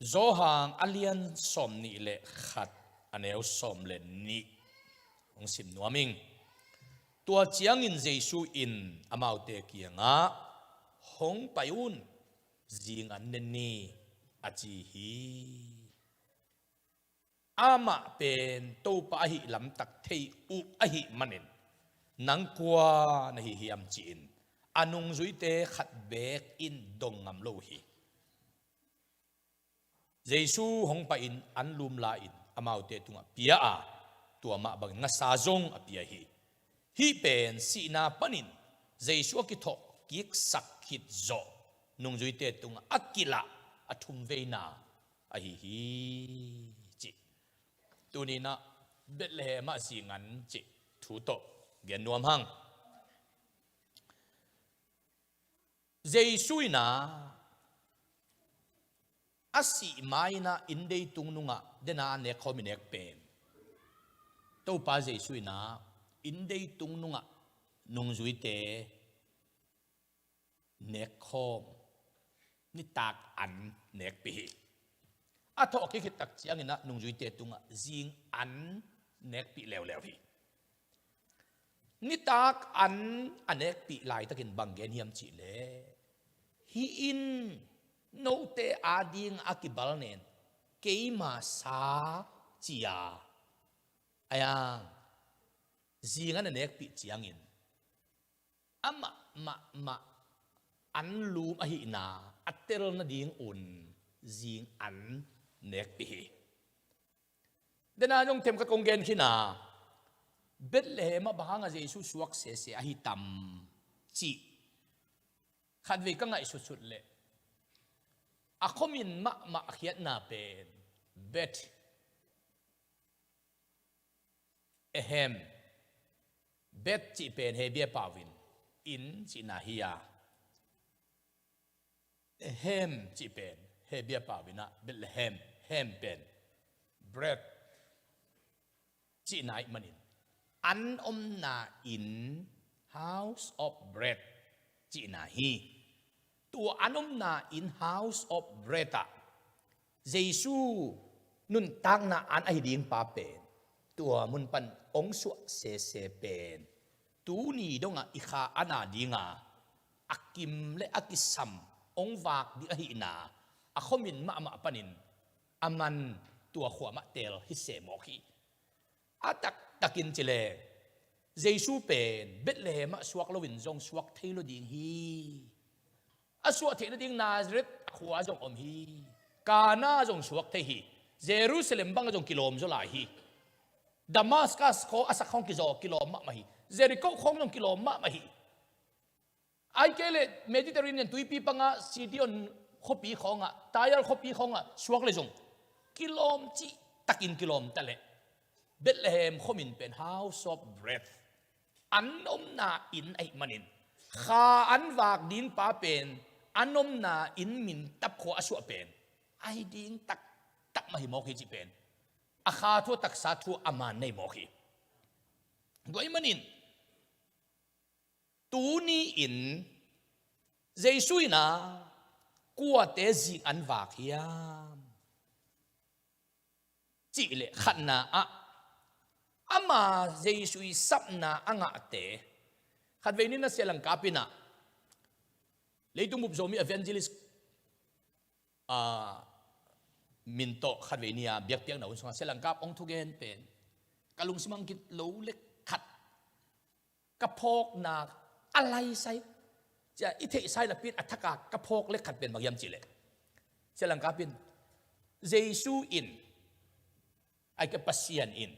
zohang alian som ni le khat aneu som le ni ong sim nuaming tua chiang in jesu in amaute kianga hong payun jing an ni achi hi ama pen to pa hi lam tak thei u a hi manin nang kwa na hi hiam chin anung zuite khat bek in dongam lo hi jesu hong pa in an lum la in amaute tunga pia a tua ma bang nga sa zong a pia hi pen si na panin jesu ki tho kik sak khit zo nung zuite tunga akila athum veina a hi chi tunina Bethlehem a singan chi thu to gen nuam hang jesu ina asi maina indei tungnunga dena ne khominek pen to pa jesu ina indei tungnunga nungzuite nek khom ni tak an nek pi atho ki khit tak chiang ina nungzuite tunga jing an nek pi lew lew hi ni tak an anek pi lai takin banggen hiam chi le hi in no te ading akibal nen keima sa chia ayang zingan anek pi chiang in ama ma an lum a hi na atel na ding un zing an nek pi dena jong tem ka konggen khina Bethlehem bahanga jesu suak se a hi tam chi khatve ka ngai sut le akhomin ma khiat na pen bet ehem bet chi pen he bia pawin in chi na hiya ehem chi pen he bia pawina Bethlehem hem pen bread chi nai manin an na in house of bread chi na hi tua anom na in house of bread a jesu nun tang na an ai ding pa pen tua mun pan ong su se pen tu ni donga ikha ana dinga akim le akisam ong wak di ahi na akhomin ma panin aman tua khwa ma tel hi se mo khi atak takin chile jesu pen Bethlehem suak lowin jong suak thailo ding hi aswa the na ding Nazareth khwa jong om hi kana jong suak the hi Jerusalem bang jong kilom zo la hi Damascus ko asakhong ki zo kilom ma hi Jericho khong jong kilom ma hi ai kele Mediterranean tuipi panga Sidon khopi khonga Tyre khopi khonga suak le jong kilom chi takin kilom tale Bethlehem khomin pen house of bread anom na in ai manin kha an wak din pa pen anom na in min tap kho asu pen ai ding tak mahi mo khi chi pen akha thu tak sa thu aman nei mo khi goi manin tu ni in jesu ina kwa te jing an wak hiam chi le khatna a ama jesu sapna anga te khatveini na selang kapina leitung mup zomi evangelist minto khatveinia biak piak na unsong selang kap ong thugen pen kalung simang kit lo le khat kapok na alai sai ja ithe sai la pin athaka kapok le khat pen magyam chile selang kapin jesu in ai ka pasian in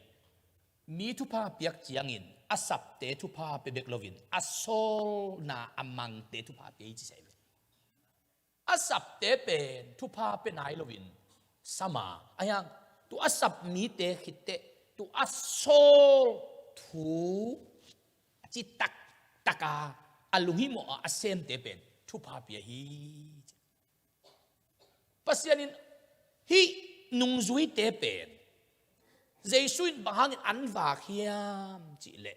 mi thu pa piak chiang in asap te thu pa pe bek lovin asol na amang te thu pa pe chi sai asap te pen thu pa pe nai lovin sama ayang tu asap mi te khitte tu asol thu chi taka alungi mo asem te pen thu pa pe hi pasianin hi nung zui te pen jesu in bahangin anwa khiam chi le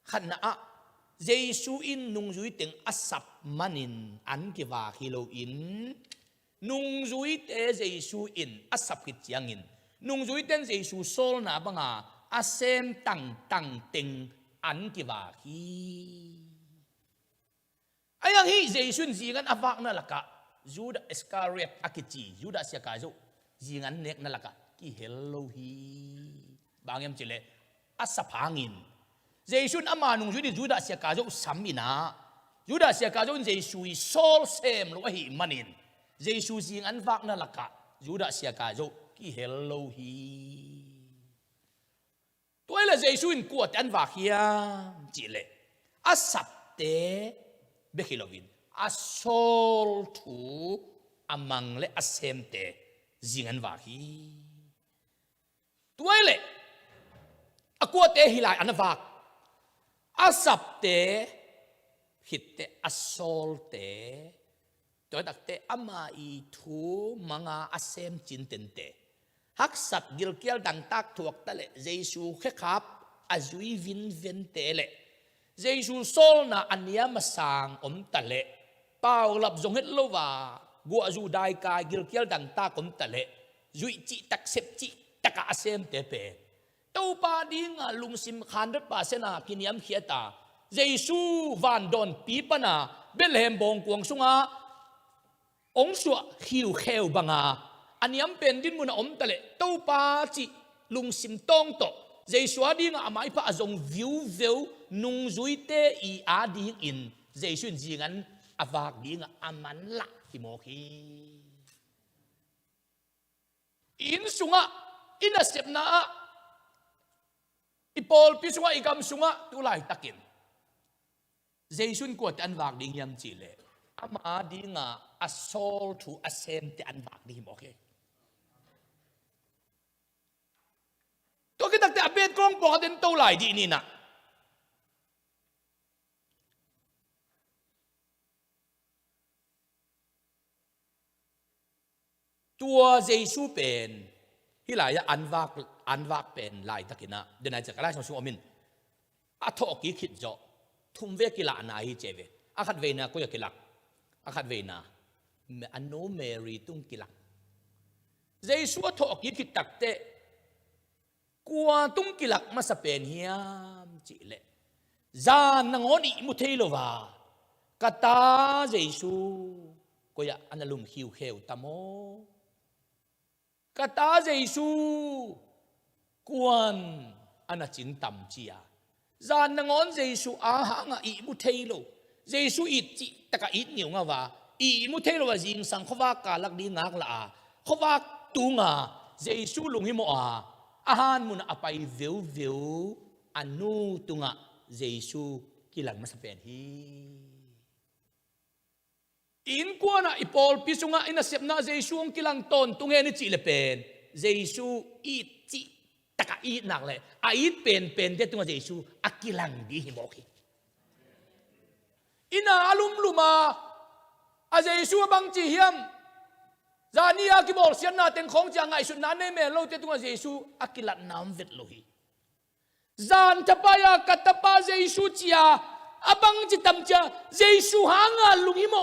khanna a jesu in nung zui teng asap manin an ki wa khilo in nung zui te Giêsu in asapit chiang in nung zui ten Giêsu sol na banga asem tang ting an kiwa hi ayang hi Giêsu zingan avak na laka Judas Iscariot akichi Judas ya kazo zingan nek na laka ki hello hi bangem chile asapangin Giêsu ama nung zui di Judas ya kazo samina Judas ya kazo Giêsu sol sem lo hi manin Giêsu zingan vak na laka Judas ya kazo ki hello hi tôi là Giêsu in kuat an vak hiam chile asap te bekilovin asol thu amang le asem te zingan vak hi tôi le akuat te hilai an vak asap te hit te asol te tôi đặc te ama i thu manga asem chin ten te hak sat gil kial dang tak thuak ta le Giêsu khe khap azui vin ven te le Giêsu sol na ania masang ta le pau lap zong het lova gua zu dai ka gil kial dang ta ta le zui chi tak sep chi taka asem te pe tau pa ding lung sim khan rat pa sena kiniam khiata Giêsu van don pi pana Bethlehem bong kuang sunga ong suwa hiu kheu banga aniam pen din muna tale tau pa chi lung sim tong to Giêsu ading amai pa azong view nung zuite i ading in Giêsu jingan avak ding aman la hi mo khi in sunga in asep na ipol pi sunga igam sunga tulai takin Giêsu ko an vak ding yam chi le ama dinga asol to asem te an vak di mo khi to kita te apet kong po den to lai di ni na tua Giêsu pen hilaya an vak pen lai takina denai jakala so min a tho ki khit jo thum ve ki la na hi cheve akhat ve na ko ya kilak akhat ve na me anu Mary tung kilak Giêsu tho ki khit takte kwa tung kilak masapen hiam chi le zan nangoni mu theilova kata Giêsu ko ya analum hiu heu tamo kata Giêsu kwan anachin tam chia zan nangon Giêsu aha nga i mu theilo Giêsu it chi taka it niu nga wa i mu theilo wa jing sang khowa ka lak di ngak la a khowa tu nga Giêsu lung hi mo a ahan mun apai veu anu tunga Giêsu kilan masapen hi in kuana ipol pisunga ina sepna Giêsu ang kilang ton tunge ni chi le pen Giêsu it chi taka it nak le a it pen de tunga Giêsu akilang di himoki ina alum luma a Giêsu bang chi hiam zania ki bol sian na ten khong chang ngai su na ne me lo te tunga Giêsu akilat nam vet lohi zan tapaya katapa Giêsu chia abang chitam cha Giêsu hanga lungimo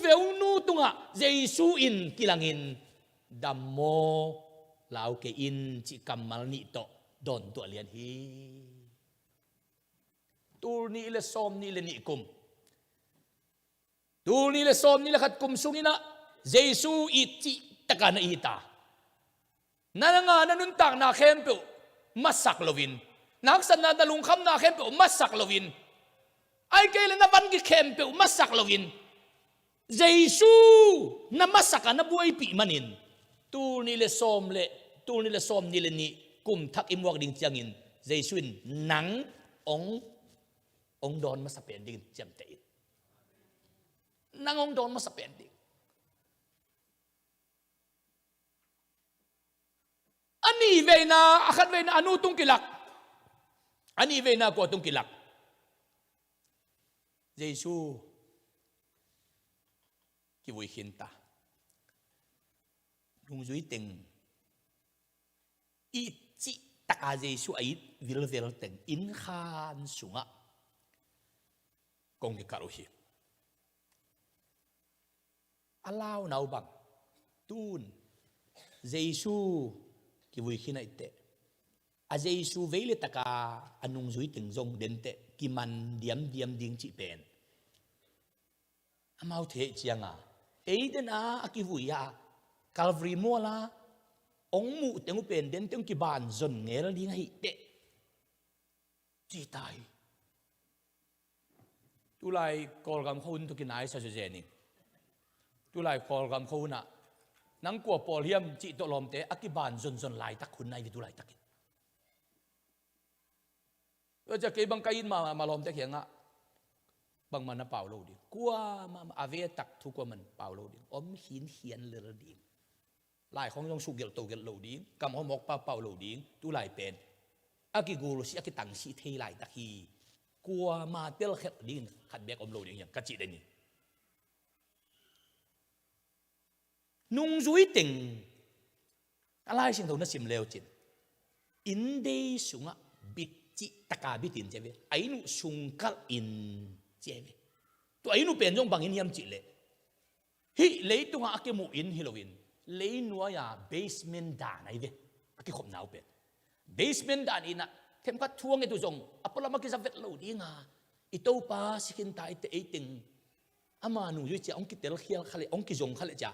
veu nu tunga Giêsu in kilangin dammo lau ke in chi kamal ni to don to lian hi tur ni le som ni le ni kum tur ni le som ni le khat kum sungina Giêsu it chi taka na ita nananga nanun tak na khempe masak lovin naksan na dalung kham na khempe masak lovin ay kailan na ban gi khempe masak lovin Giêsu na masaka na buhay pi manin tur ni le som ni le ni kum thak imwak ding chiangin Giêsu nang ong don masapen ding chiam te nang ong don masapen ding ani ve na akhat ve na anu tung kilak ani ve na ko tung kilak Giêsu ki vui hinta lung zui teng i chi taka Giêsu ai vil teng in khan sunga kong ki karuhi alau nau bang ตูนเยซูกิวุยขี้นายเตะอาเยซูเวลิตกาอนุงจุยถึงจงเด่นเตะกิมันเดียมดิ้งจีเป็นอามาเทเจียงอ่ะเอเดนอากิวุยอ่ะคาลวรีมัวละองมูเต็งเป็นเด่นเต็งกิบานจนเงลดิ้งให้เตะจีตายตุไลกอลกำคุณตุกินไอซ์เจนิตุไลกอลกำคุณน่ะนังกัวปอลเฮียมจิตตลอมเตะอากิบานจนไลตักคุณไอวิตุไลตักก็จะเก็บบางกายินมาลอมเตะเขียงอ่ะบางมันน่ะเป่าโลดิกัวมาอาเวตักทุกว่ามันเป่าโลดิอมหินเขียนเลอดิลายของยงสุกเกลโตเกลโลดิกำหอมกเป่าโลดิตุไลเป็นอากิกูรุสิอากิตังสิเทไลตักฮีกัวมาเตลเข็ดดินขัดแบกอมโลดิอย่างกัจจิเดนี่นุ่งจุยติงอะไรสิ่งที่น่าสิมเลวจินอินเดสุงะบิจิตะกาบิตินเจเวไอ้นุสุงกัลอินเจเวตัวไอ้นุเป็นจงบังอินยามจิเลฮิเลยตัวอาเกมูอินฮิโลวินเลยนัวยาเบสเมนต์ด่านไอ้เวอาเกขบหนาวเป็นเบสเมนต์ด่านอินะเทมกัดท่วงไอ้ตัวจงอัปปะละมากิซาเวตโลดีงาอิโตปาสิกินตาอิเตไอ้ติงอามานุ่งจุยเจองกิเตลเขียลขะเลองกิจงขะเลจ้า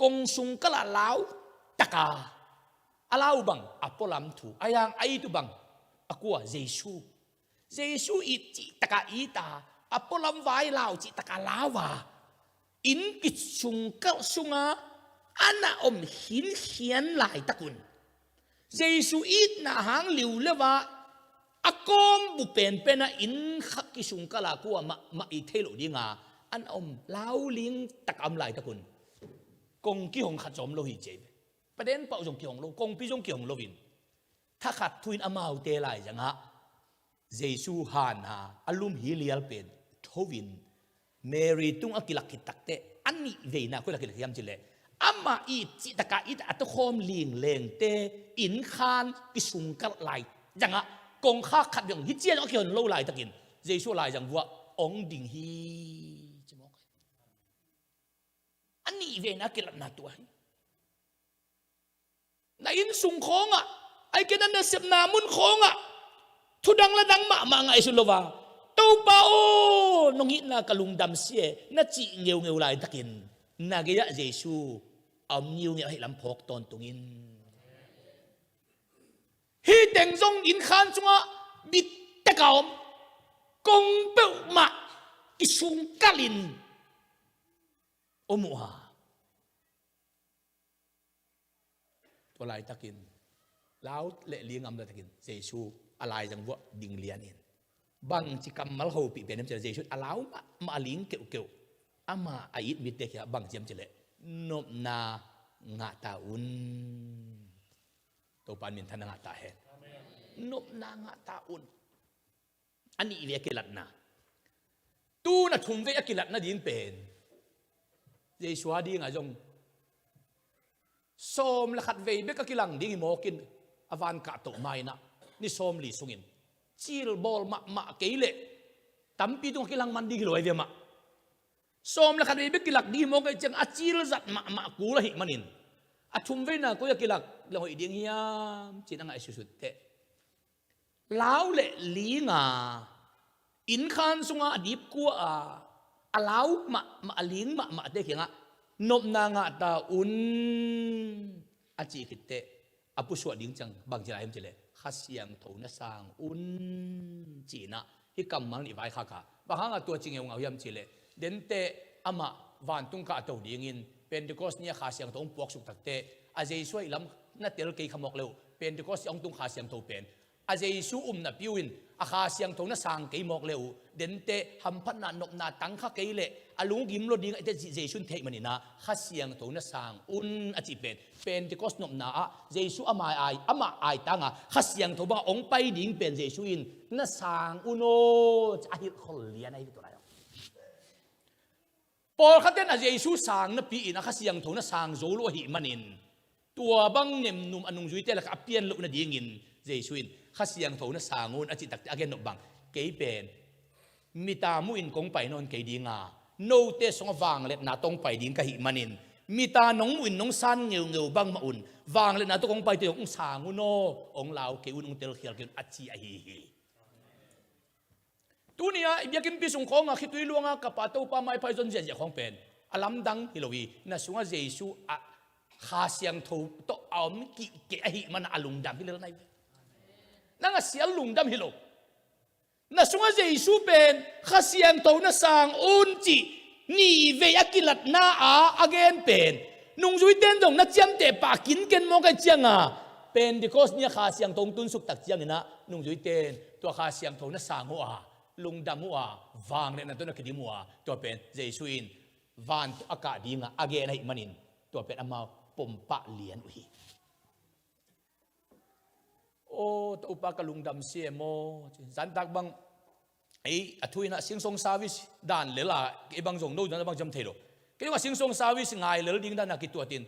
กงสุงกะละลาวตะกาอาลาวบังอัปปลัมถูอายังไอตุบังอกัวเยซูอิจิตะกาอีตาอัปปลัมไวลาวจิตะกาลาวาอินกิสุงกะสุงาอันน่ะอมหินเขียนหลายตะกุนเยซูอิตนะหางลิวเลวะอากอมบุเป็นนะอินขักกิสุงกะลากัวมาอีเทโลดีงาอันอมลาวลิงตะกามหลายตะกุนกงกี่หงขัดจอมโลหิตเจ็บประเด็นเป่าจงกี่หงโลกงพี่จงกี่หงโลวินถ้าขัดทุนอามาอุเตลายจังฮะเยซูฮานาอารมณ์ฮิเลียลเป็นทวินเมรีตุงอักิลักขิตักเตอันนี้เวน่าคุยลักขิลักยามจิเลอามาอีจิตกาอีตอัตโคมลิงเลงเตอินคานกิสุงกัลลายจังฮะกงข้าขัดอย่างฮิเจียนอักเขียนโลลายตะกินเยซูลายจังว่าองดิ่งฮีอันนี้เวนักกิลักนาตัวในอินสุงคงอ่ะไอ้แกนั่นน่ะเสพนามุนคงอ่ะทุดังละดังมาไงสุลวาตู้เปาน้องอินน่ะกะลุงดำเสียน่ะจีเงียวลายตะกินน่ะเกียเยซูเอาเงียวให้ลำพอกตอนตรงอินฮีเต็งจงอินขานจงอ่ะบิดตะกอมกงเปิลมากิสุงกะลินโอมัวตัวลายตะกินแล้วเละเลี้ยงอำตะกินเยซูอะไรจังวะดิ่งเลียนินบางจิกรรมมัลโฮปีเป็นน้ำเจริญเยซูอะไรมาลิงเกี่ยวอามาอายิดมิดเดียบางเจียมเจริญนบนางาตาอุนตัวปานมินทนางาตาเฮนบนางาตาอุนอันนี้เรียกกิลัดนาตูน่ะทุ่มเวกิลัดนาดิ่งเป็นเยซูฮาดิ่งอาจงสมละขัดเวย์เบกกิลังดิ่งโมกินอวานกะตกไม่นะนี่สมลีสุงินจิลบอลมาเกยเล่ตั้มปีตรงกิลังมันดิ่งลอยเวียมาสมละขัดเวย์เบกกิลังดิ่งโมกินจังอาจิลจัดมากูละหิมันินอาทุ่มเวน่ะกูอยากกิลังเราอีดิ่งเฮียมจีนังไอสุดเตะล้าวเล่ลีงาอินคันสุงาดิบกัวอาล้าวมาลิงมาเตะเขียงะนบนางาตาอุนอาจีคิดเตะอาปุสวดดิ้งจังบางทีไรมันจะเลยข้าเสียงโถนสางอุนจีน่ะที่กำมังอีไว้ข้าค่ะบางครั้งตัวจริงเอาเยี่ยมจีเลยเด่นเตะอามาวันตุงกะตัวดิ้งินเป็นที่ก็เนี่ยข้าเสียงโถงปวกสุกตักเตะอาเจช่วยล้ำนั่นเตลเกยขมอกเร็วเป็นที่ก็เสียงตุงข้าเสียงโถเป็นอาเจสูน่ะพิวินอาข้าเสียงโถนสางเกยหมอกเร็วเด่นเตะหำพันนานบนาตั้งข้าเกยเละอาลุงกิมโลดิ้งไอเตเจชุนเทมันนี่นะข้าเสียงโถนสางอุนอาจีเป็นที่ก็นบนาเจสูอามาไอตั้งข้าเสียงโถบ้าองไปดิ้งเป็นเจสูอินน่ะสางอุโนจะหิขลเลียนไอตัวไหนพอข้าเต้นอาเจสูสางน่ะปีอินข้าเสียงโถนสางโจลุหิมันนินตัวบังเนมนุ่มอนุงจุยเตละกับเปียนลุน่ะดิ้งินเจสูอินข้าเสียงโถนสางอุนอาจิตักอาเกนนบังเกยเป็นมิตามุอินคงไปนอนเกยดีงาโนเตสงวางเล็ดนาตรงไปดิ้งกะหิมันิน มีตาหนองอุ่นหนองซันเงียวเงียวบังมาอุ่นวางเลยนะตัวองไปตัวองสางูโนองลาวเกี่ยวองเตลเขียวเกี่ยวอัจฉีอหิฮิตัวนี้เบียกินพิสุงของคิดตัวลวงกับปาตัวปาไม่ไปจนเสียของเป็นอลัมดังฮิโลวีน่ะสุงเจซูขาเสียงทูโตเอาไม่กี่เกะหิมันอลุงดำฮิโลนั่นนั่งเสียลุงดำฮิโลน่ะสุงเจซูเป็นขาเสียงทูน่ะสังอุนจินี่เวียกิลัดน่าอาเกนเป็นนุ่งจุยเต้นตรงน่ะเจียมเตะปากินกันมองกันเจียงเป็น because เนี่ยขาเสียงตรงตุนสุกตักเจียงนี่นะนุ่งจุยเต้นตัวขาเสียงทูน่ะสังหัวลุงดำหัววางเลยนะตัวนักขีดมัวตัวเป็นเจสุอินวานอากาศดีงาอาเกนให้มันินตัวเป็นอามาปมปะเลียนอุยโอ้ตัวปากลุงดำเสียโมสันตักบังไอ้อทุยนะสิงสงสาวิสด่านเลล่ะไอ้บางส่งโน้ตนะบางจำเทโลก็เรียกว่าสิงสงสาวิสง่ายเลยดิ้งด้านนักกิตัวติน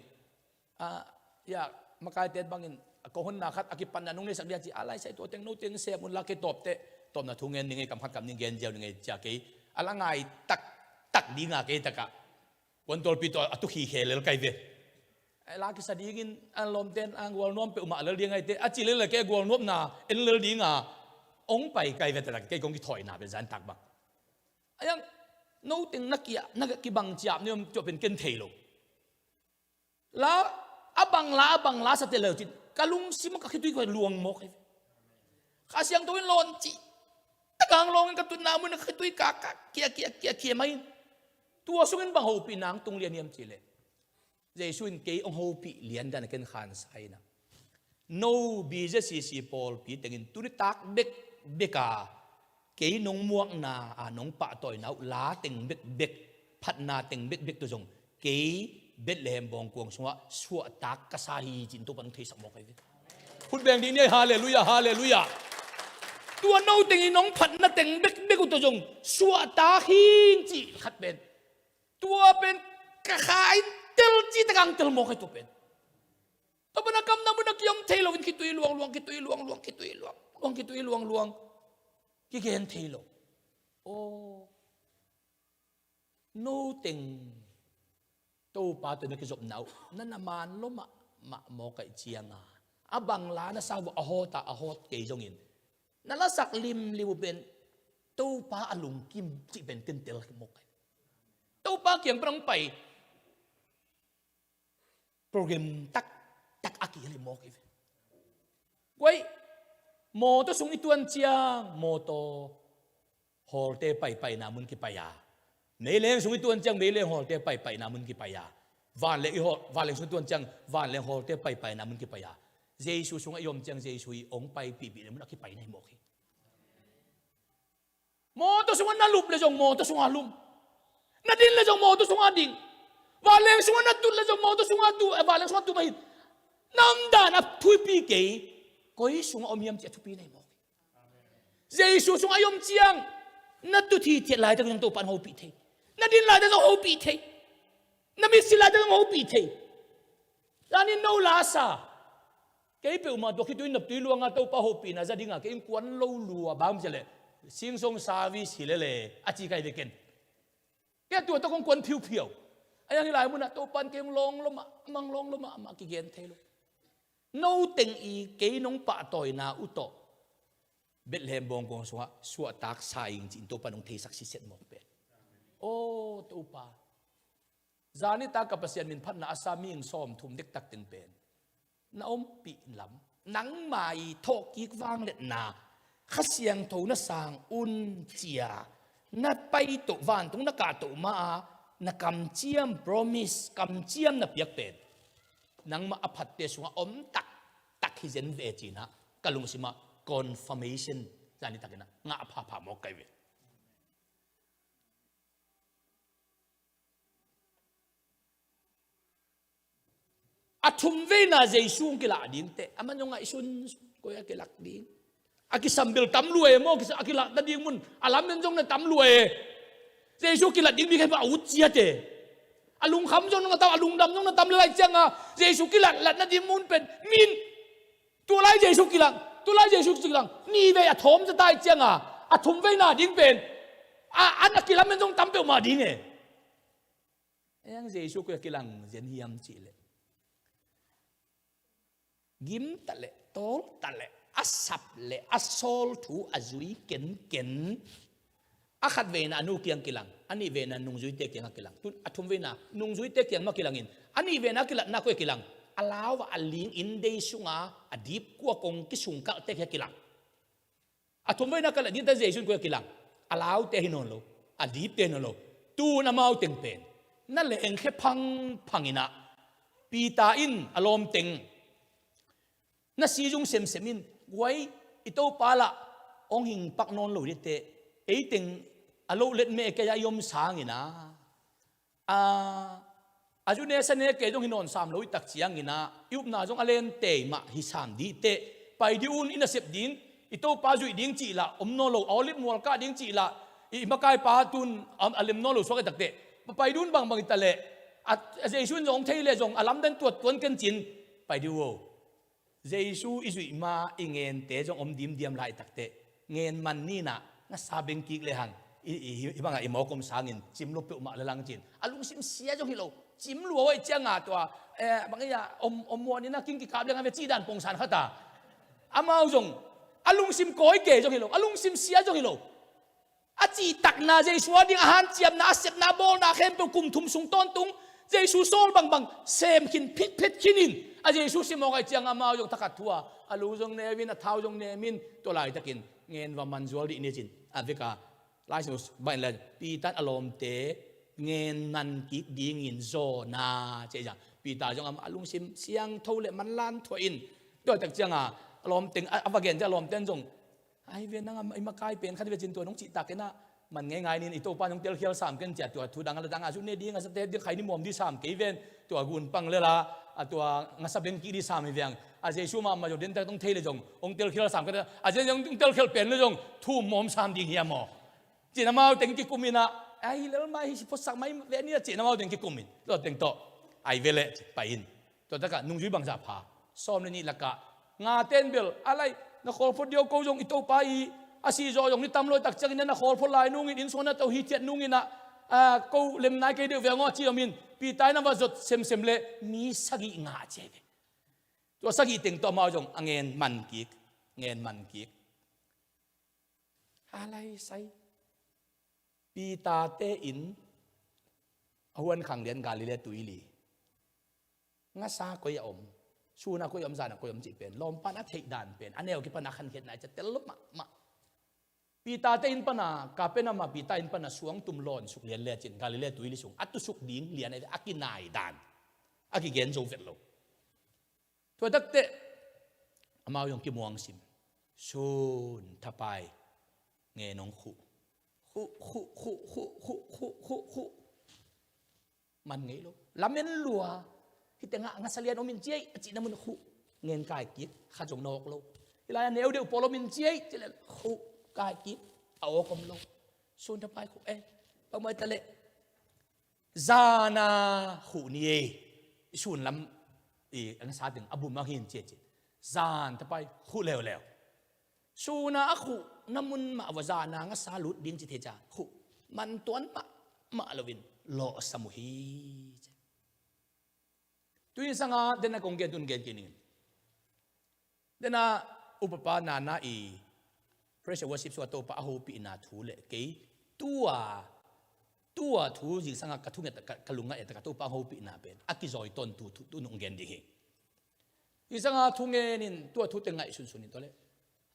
อยากมาใกล้เต็ดบางอินก็คนนักขัดอากิปันนันนุ่งในสักเดียจีอะไรใส่ตัวเต็งโน้ตเต็งเสียมุนลักเกตบเตะตบนะทุ่งเงินยังไงกำพัดกำยังเงินเจียวยังไงจากไอ้อะไรง่ายตักดีงาเกตะกะวันตัวปีตัวตุขีเคเลยแล้วไกเวลาคิดสดีกินอันลมเต้นอันกวลน้อมเปอุมาเลยยังไงเตะอาจิเลยแกกวลน้อมนาเอ็นเลยดีงาองไปไกเวแต่ละแกกงกิถอยนาเป็นสันตักบักยังโน้ตนักกีบังจับเนี่ยมันจะเป็นเกณฑ์เทโลแล้วบังลาสเตลจิกะลุงซิมก็คิดด้วยกันลวงมกข้าเสียงตัวเป็นลอนจีตะกางลงกันตุนนามันคิดด้วยกากเกียไม่ตัวสุกันบังหูปีนังตรงเรียนเยี่ยมจีเลยเจสุนเกยองหูปีเลียนกันกันขันไซนะโนบีเจซีพอลปีแต่กินตุนิตักเบกาเกยนงม่วงนานงปะต่อยนาลาเต็งเบกพัดนาเต็งเบกตัวจงเกยเบ็ดเลมบองกวงสวะสวะตักกษาฮีจินตุปันเทสมอกไอ้พูดแบ่งดีเนี่ยฮาเลลูยาฮาเลลูยาตัวโน้ตเต็งน้องพัดนาเต็งเบกตัวจงสวะตาฮีจิขัดเป็นตัวเป็นกระขายเตลจิตะกังเตลมอกไอ้ตัวเป็นตัวเป็นนักกำนันเป็นนักยมเทโลวินคิดตุยลวงคิดตุยลวงคิดตุยลวงกี่เกนเทโลโอ้โน้ตเต็งตัวป้าตัวนี้ก็จบหนาวนั่นน่ะมันล้มมะโมกไอเจียงบังลานะสาวอโหตาอโหตเกยจงอินนั่นละสักลิมลิวเป็นตัวป้าอลุงกิมจิเป็นกินเตลกิมกไอตัวป้าเกี่ยงปรังไปโปรแกรมตักอากิลิมกไอไว้โมตัวสงอิตวนเจียงโมโตฮอลเตไปนามุนกิปายาเมเลงสงอิตวนจังเมเลงฮอลเตไปนามุนกิปายาวานเลงวานเลงสงอิตวนจังวานเลงฮอลเตไปนามุนกิปายาเจสุสงอยมจังเจสุยองไปปีมันอกิไปในหมอกโมตัวสงนัลุบเลยจงโมตัวสงอาลุมนัดินเลยจงโมตัวสงอาดิ่งวานเลงสงนัดตุเลยจงโมตัวสงอาตุวานเลงสงอาตุมาหินน้ำดานับทุยปีเกยก็ยิ่งสงอมยมเจทุปีในหมอกเจสุสงอยมจังนัดตุทีเทียลายจังตัวปันโฮปีเทนัดินลายจังโฮปีเทนัมิสิลายจังโฮปีเทลานินโนลาซาเกี่ยวกับมาตัวคิดดูนับตัวลวงตัวป้าโฮปีน่ะจะดิ้งอ่ะเกี่ยวกับควันโลลัวบ้ามเจเลยสิงสงสาวิสิเลเลยอาจิกายเด็กเก่งแกตัวต้องควันผิวไอ้ยังหลายมุนอ่ะตัวปันเกี่ยวลงลงมากี่เกนเทโลโน้ตเต็งอีเกี่ยวน้องป้าต่อยนาอุโตเบ็ดเลมบองกงสวะตักสายจินตัวปันองเทสักสิเซตหมกเป็นโอ้ตัวป้าจานิตากระเสียนมินพันนาอาสามีงซ้อมทุ่มเด็กตักตึงเป็นน้าอมปีลำนังใหม่ทอกีกวางเล็ดนาข้าเสียงโถนสางอุนเจียนัดไปตุวานตรงนักกาตุมานักกำเจียม promise กำเจียมนับเปียกเป็นนังมาอภัตเตสวะอมตักฮิเซนเวจีนะกะลุงสิมา confirmation จานิตากันนะงาพาหมอกไกเวอาทุ่มเวน่าเจสุงกิลาดิ้งเตะอามันยงไงสุนก็อยากกิลักดิ้งอากิสัมเบลตั้มรวยโมกิอากิลักดิ้งมุนอาลามันจงเนี่ยตั้มรวยเจสุกิลักดิ้งมีใครมาอุจเจียเตะอาลุงคำจงนั่งตั้มอาลุงดำจงนั่งตั้มเลยจังอ่ะเจสุกิลักลัดนั่นดิ้งมุนเป็นมินตัวไรเจสุกิลักตัวไรเจสุกิลักนี่เวอาทอมจะตายจังอ่ะอาทุ่มเวน่าดิ้งเป็นอันอากิลักมันจงตั้มเปลมาดิ้งเอ ยังเจสุก็กิลังเจนฮิยมจีเลกิมตะเลโตตะเลอัสับเลอัสโซลทูอัจุยเก็นอาขัดเวนะนูเกียงกิลังอันนี้เวนะนุงจุยเตเกียงกิลังตุนอัทุมเวนะนุงจุยเตเกียงมากิลังอินอันนี้เวนะกิลังนักเวกิลังอลาวอัลลิงอินเดซุงาอดีบกัวกงกิสุงกัลเตกิลังอัทุมเวนะกิลังยินเตเจสุนกัวกิลังอลาวเตหินนโลอดีบเตหินนโลตูนามาอุเต็งเป็นนั่นแหละเองแค่พังอินะปีตาอินอารมณ์เต็งนั่นซีจุงเซมมินไว้อิโตปาละองหิงปักนนโลดิเตไอเต็งอโลเล็ดเมกยายมสางอินะอาจุเนสเนเกจงหินนสามโลตักเสียงอินะยุบนาจงอเลนเตมาฮิสามดีเตไปดิอุนอินาเซบดิงอิโตปาจุยดิงจีละอมโนโลอลิบมัวกาดิงจีละอิมากายปาตุนอลิมโนโลสวกตักเตไปดุนบางอิตาเลเจสุนจงเทเลจงอลัมดันตัวตวนกันจินไปดิโวเจสุอิสุมาอิเงินเตจงอมดิมไลตักเตเงินมันนี่นะงั้นซาเบงกิกเลยหังบางอิมอกมสางินจิมลุปอุมาเลลังจินอลุงซิมเสียจงฮิโลจิมลัวไว้เจ้างาตัวบางอย่างอมวัวนี่นะกินกิกาบเรื่องอะไรจีดันปงสารข้าตาอามาจงอลุงซิมก้อยเกจงฮิโลอลุงซิมเสียจงฮิโลอาจีตักนาเจสัวดิ้งอาหารเจียมนาเสพนาโบนาเข้มตัวกุมทุ่มสุงต้นตุงเจสุโซลบางเซมขินพิษขินินอาเจสุสิมอกไอเจียงอามาจงตะกัดทัวอาลูจงเนวินอาเท้าจงเนมินตัวลายตะกินเงินว่ามันจวลดิเนจินอาวิกาลายสมุสบันเลนปีตันอารมณ์เตเงินนันกิกดีเงินโซนาเจียงปีตาจงอาลุงซิมเสียงเท่าเลมันล้านถอยอินด้วยตะเจียงอารมณ์เต็งอวเกนจะอารมณ์เต็งจงไอเวียนนั่งไอมาไกลเป็นขัดเวจินตัวน้องจิตตักนะมันง่ายๆนี่อิโตปาน้องเตลเคียวสามกันเจ็ดตัวทูดังอะไรดังอาชุนเนี่ยดีงั้นสเตดีใครนี่มอมที่สามเกยเวนตัวกุนปังเลยละตัวงั้นสับเบงกีดีสามอีเวียงอาเจชูมาจงเดินแต่ต้องเทเลยจงองเตลเคียวสามกันอาเจยังเตลเคียวเป็นเลยจงทุ่มมอมสามดีเฮียมอจีน่ามาเต็งกิกุมินะไอเรื่องไม่พอสักไม่เวนี่จีน่ามาเต็งกิกุมินตัวเต็งโตไอเวเลไปอินตัวตะกะนุ่งจุยบังจับพาซ้อมนี่ละกะงาเต้นเบลอะไรนักขอพูดเดียวกูจงอิโตปาอีอาศัยจอยงนี่ตำรวจตักจังนี่นะขอพลายนุ่งอินส่วนนั้นตัวฮิตเจ็ดนุ่งอินะกูเล่มนายก็เดือดเวียงอจีอามินปีตายนั้นว่าจดเซมเล่มีสักอีงาเจ็บตัวสักอีเต็งตัวมาจงเงินมันกิกอะไรใส่ปีตาเตอินอวนขังเดียนกาลิเลตุยลีงั้นซาก็ยอมชูนักก็ยอมซานักก็ยอมจีเป็นลมปานักเทดานเป็นอันนี้เอาคิดปานักขันเขียนไหนจะเตลลุมาปีตาเตอินปนากาเป็นมาปีตาอินปนาสวงตุมลอนสุกเลียนเลียจินกาลิเลตุยลีสงอัตุสุกดิ้งเลียนไอ้อากินายดานอากิเกนโจเฟตโลตัวตักเตะอามาวยงกิมวงซิมชูนทับไปเงนงขุมันไงลูกลำเงินลัวที่แต่งงานเสลียนอมินเจียจีนมันขุเงินกายกิดข้าจงนอกลูกเวลาเนวเดียวพอลมินเจียจีเลขุกายกิดเอาคมลูกส่วนทับไปขุประมาณตะเลซานาขุนี่ส่วนลำอันสาถึงอบุมาหินเจียซานทับไปขุเร็วสูนาขุน้ำมันมาวจานางสาลุดดิ้งจิตเจาขุมันตัวนั้นมาลวินโลสมุฮีตุยสังอาเดน่ากงเกตุนเกกินินเดน่าอุปปานานาอีพระเจ้าวสิบสวดโตปะอาหูปีนาทูเลกีตัวทูจิสังอากระทุ่งเอตกะลุงเอตกะตุปะอาหูปีนาเป็นอากิจอยตนตุนงเกนดิเฮจิสังอาทุ่งเงินินตัวทุเตงไงสุนนิตัวเล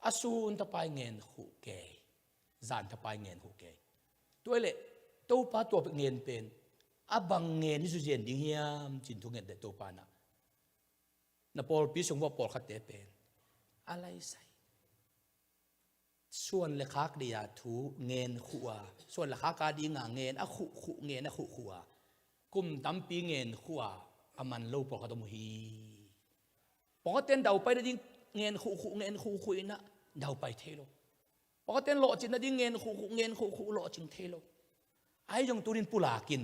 อาสูนทปายเงินหูเกยจานทปายเงินหูเกยตัวเล่ตัวป้าตัวเป็นเงินเป็นอาบังเงินที่สุดเย็นดิ้งเฮียมจินทุงเงินเด็ดตัวป้านะพอลพิสงว่าพอลขัดเตเป็นอะไรใส่ส่วนเลขาเดียทูเงินขัวส่วนเลขาการดีงาเงินอะขุเงินอะขุขัวกุมตั้มปีเงินขัวอามันโลปอลขัดมุฮีปกติเดาไปได้ดิ้งเงินขู่นะเดาไปเทโลปกติโลจินนะดิ้งเงินขู่โลจิงเทโลไอ้ยังตุนินปุลากิน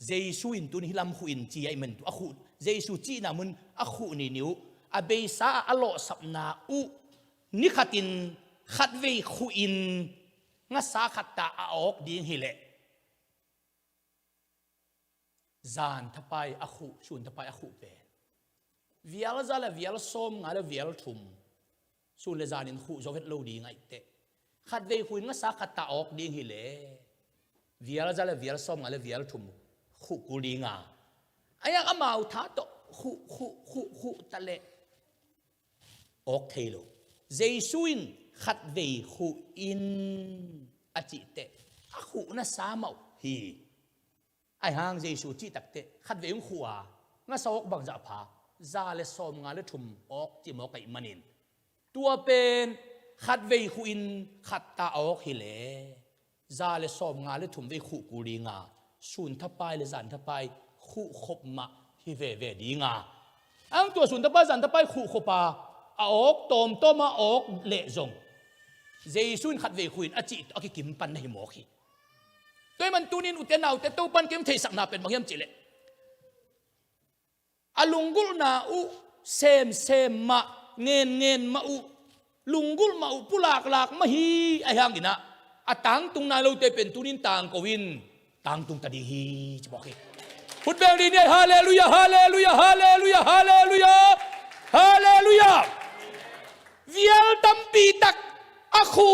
เจสุอินตุนฮิลัมขุอินจีไอมันตุอะขุเจสุจีนามุนอะขุนี่นิวอะเบซ่าอะโลสับนาอุนิขัดินขัดเวขุอินงัสาขัดตาอะออกดิ้งฮิเล zan thapai akhu sun thapai akhu pe vial za la vial som nga la vial thum sun le zanin khu zo vet lo di ngai te khat ve khuin nga sa khat ta ok ding hi le vial za la vial som nga la vial thum khu ku li nga aya amau tha to khu ta le ok thelo jesuin khat ve khu in achi te akhu na sa mau hi ai hang jesu chi tak te khat ve ung khuwa nga sa ok bang za pha za le som nga le thum ok chi mo kai manin tua pen khat ve khu in khat ta ok hi le za le som nga le thum ve khu ku ri nga sun thapai le zan thapai khu khop ma hi ve di nga ang tua sun thapai zan thapai khu khopa a ok tom to ma ok le zong jesun khat ve khuin achi to ki kim pan nei mo khi tôi man tunin uten nau te to pan kim thei sak na pen mangyam chile alungul na u sem ma ngen ma u lungul ma u pulak lak ma hi ai hang ina atang tung na lo te pen tunin tang ko win tang tung ta di hi chbo khi phut bel di ne hallelujah hallelujah hallelujah hallelujah hallelujah vial tampi tak akhu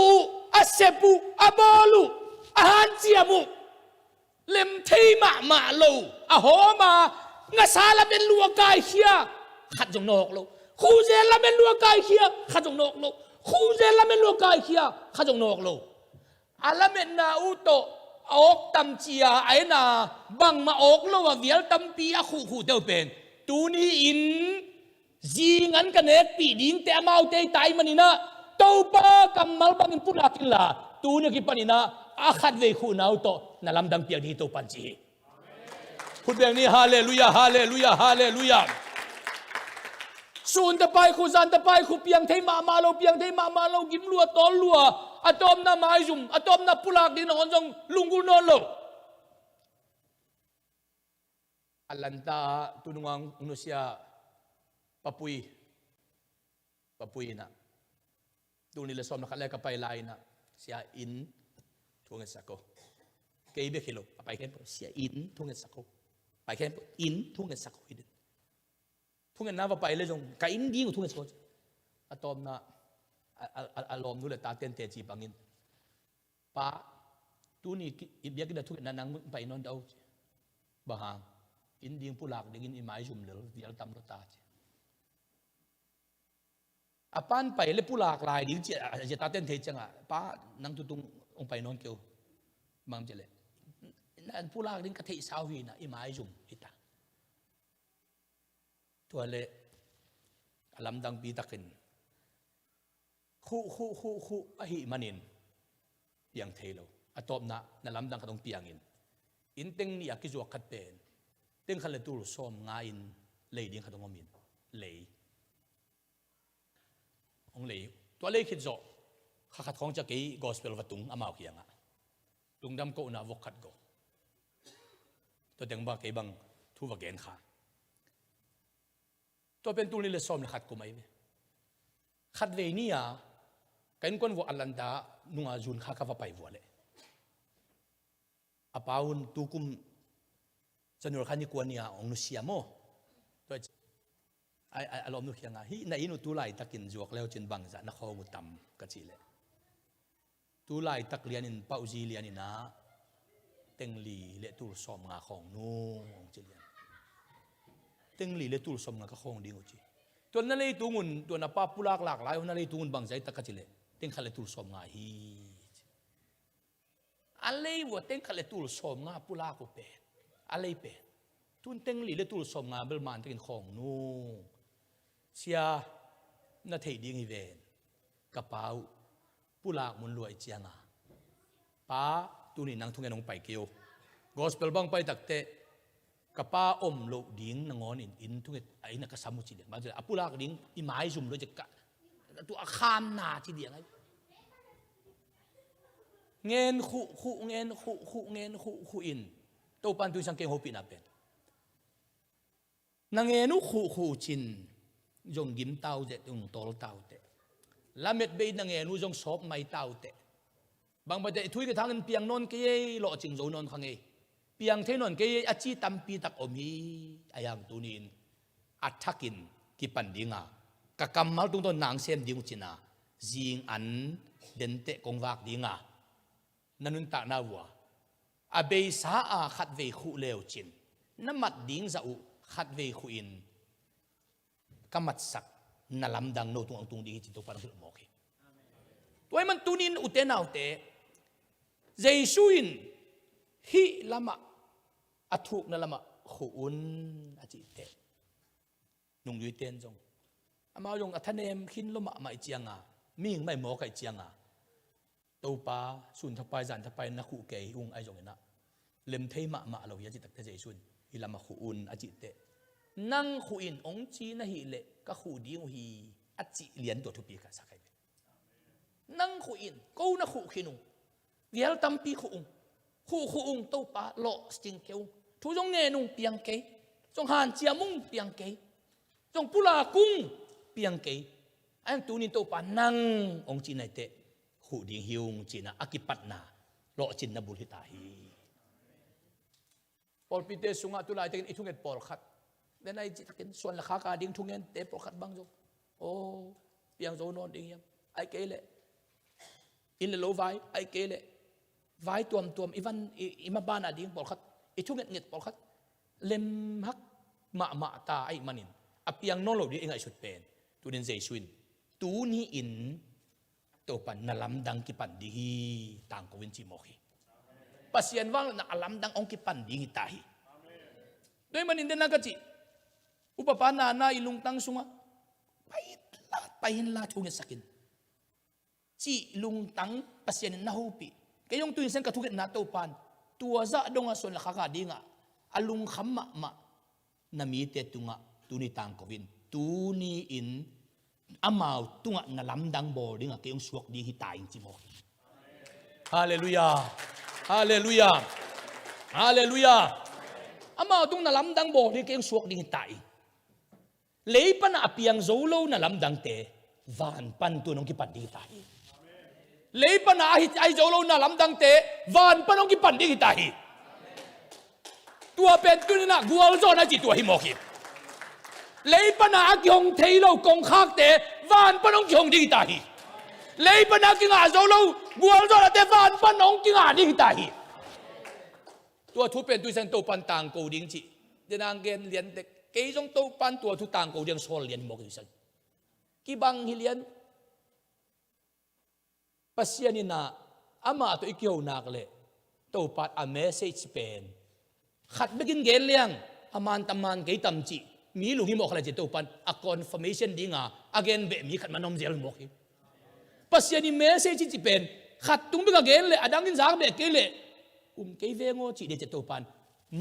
asepu abalu ahan chiamu lem thei ma lo a ho ma nga sala ben lua kai khia khat jong nok lo khu je la ben lua kai khia khat jong nok lo khu je la ben lua kai khia khat jong nok lo ala men na u to ok tam chia ai na bang ma ok lo wa vial tam pi a khu teu pen tu ni in ji ngan ka net pi ding te mau te tai manina to pa kamal bangin pulakin la tu ni ki panina a khat ve khu nau to na lam dang piang ni to pan chi phut beng ni hallelujah hallelujah hallelujah sun ta pai khu zan ta pai khu piang thei ma lo piang thei ma lo gim lua tol lua atom na mai zum atom na pulak din on jong lungul non lo alanta tunungang unusia papui na tu ni le som na khala ka pai lai na sia in thung sako kei be khilo pai ken sia in thung sako pai ken in thung sako hi thung na va pai le jong ka in ding thung sako atom na alom nu le ta ten te chi bangin pa tu ni i bia ki da thung na nang pai non dau ba hang in ding pulak ding in mai jum le vial tam ro ta apan pai le pulak lai ding je ta ten thei changa pa nang tu tung ong pai non keu mang je le nan pulak ding ka thei sau hi na i mai zum ita to le alam dang bi takin khu a hi manin piang thei lo atop na lam dang ka dong piangin in teng ni akizu khat pen teng khale tur som nga in le ding ka dong min le ông lấy tôi lấy khi rõ khát khong cho cái gospel và tung amau kia ngạ tung đam cậu na vok khát go tôi tiếng ba cái bằng thu và ghen khá tôi bên tu lên xóm là khát của mấy khát về ni à cái con vợ Alanda nung azun khát khát phải vợ lệ apaun tu kum chanur khani kuania ông nu siamo tôi ai alom nu khianga hi na inu tu lai takin juak leo chin bang za na kho mu tam ka chi le tu lai tak lian in pauji lian ina tengli le tur som nga khong nu chi lian tengli le tur som nga ka khong ding chi ton na le tungun ton na pa pulak lak lai na le tungun bang zai tak ka chi le teng khale tur som nga hi ale wo teng khale tur som nga pulak ko pe ale pe tun tengli le tur som nga bel man takin khong nu sia na thei ding hi ven ka pau pulak mun luai chianga pa tu ni nang thungen ong pai keu gospel bang pai takte ka pa om lo ding na ngon in thunget ai na ka samu chi de ma je apulak ding i mai zum lo je ka tu a kham na chi diang ai ngen khu in to pan tu sang ke hopi na pen na ngenu khu chin jong gim tau je tung tol tau te lamet be na ngenu jong sop mai tau te bang ba de thui ke thang piang non ke lo ching zo non khang e เปียงเทนนเกยอาชีตัมปีตักอมีอายังตุนินอัฐกินกิปันดิงากะกำมาตุงต้นนางเซมดิงจินาจิงอันเดนเตกงวากดิงานันุนตานาวัวอาเบยสาอาขัดเวขุเลวจินน้ำมัดดิงจะอุขัดเวขุอินกำมัดสักนาลำดังโนตุงอังตุงดิงจินตุปันหุลโมกีตัวมันตุนินอุเตนาอุเตเจสุอินฮิลามะอัฐุกนาลามะขุอุนอาจิเตนุงยุยเตนจงอามาจงอัธเนมขินลมะมาอิจียงามิ่งไม่หมอไก่จียงาตัวป้าสุนทไปจันทไปนักขู่เกยอุงไอจงเนะเล็มเทมะมาเราอยากจิตตักเตเจสุนฮิลามะขุอุนอาจิเตนั่งขุอินองจีนะฮิเลก็ขู่ดีงฮีอาจิเลียนตัวทุปีกันสักไงนั่งขุอินกูนักขู่ขินุงเดียลตัมปีขุอุงขู่อุงตัวป้าโลสติงเกวทุจงเงนุงเปียงเกยจงหานเจียมุงเปียงเกยจงปุลากุ้งเปียงเกยอันตัวนี้ตัวป้านั่งองจีนเตะขู่ดิ่งหิวจีน่ะอากิปัตนาโลจินนบุริตาฮีพอลปิเตสุงะตุลายเต็นอิทุงเงินพอลขัดเดนไอจิตกันส่วนราคากาดิ่งทุงเงินเตะพอลขัดบางจงโอ้เปียงโซนอนดิ่งยังไอเกยเลอินเลโลไวไอเกยเลไว้ตัวมอีวันอิมาบานอดิ่งพอลขัดอิทุงเงินพอลขัดเล็มฮักมาตาไอมันินอเปียงโนโลดีเองไอชุดเป็นตัวนี้เจสุนตัวนี้อินตัวปันนาลัมดังกิปันดีต่างกวินจิโมกีปัสยันว่างนาลัมดังองกิปันดีตาฮีโดยมันอินเดนักจิอุปปานานาอิลุงตังสุงะไปหินลาทุงเงสักินจีลุงตังปัสยันนาฮูปีกยองตุยเซนกระทุกนาตัวปันตัวจะดงอาส่วนละขากาดีงะอลุงขมมะนามีเตตุงะตุนิต่างกวินตุนีอินอามาตุงะนาลัมดังบอดิ้งะเกี่ยงสวกดีฮิตาอินจิโมฮาเลลูยาฮาเลลูยาฮาเลลูยาอามาตุงนาลัมดังบอดิ้งเกี่ยงสวกดีฮิตาอิเลยปันอาเปียงโซโลนาลัมดังเตวานปันตัวน้องกิปันดีฮิตาอิเลยปันอาฮิตไอโซโลนาลัมดังเตวานปันน้องกิปันดีฮิตาอิตัวเป็นตัวนี้นะกัวลโซนาจิตัวฮิโมกิเลยปัญหาเกี่ยวกับเทโลกงคักเตวันปนองจงดีตาฮีเลยปัญหากิ่งอาโซโลบัวโซลาเตวันปนองกิ่งอาดีตาฮีตัวทุเป็นตัวเซนตัวปันต่างกูดิ้งจีเดนางเกนเลียนเด็กเกยจงตัวปันตัวทุต่างกูเดียงโซลเลียนหมกดิฉันกีบังฮิเลียนปัสยานินาอามาตัวอีกเกี่ยวนักเลยตัวปัดอเมสเซจเป็นขัดไปกินเกนเลียงอามันตมันเกยตัมจีมีลูกที่บอกอะไรจะตัวปันอะคอนเฟิร์มชันดิ้งอ่ะ again เบมีขัดมันนมเจลบอกอีปัสยานิเมสเซจที่เป็นขัดตุ้งไปกับเกนเลยอดังกินจากเบกเกเลยเกยเวงโอจีเดจะตัวปัน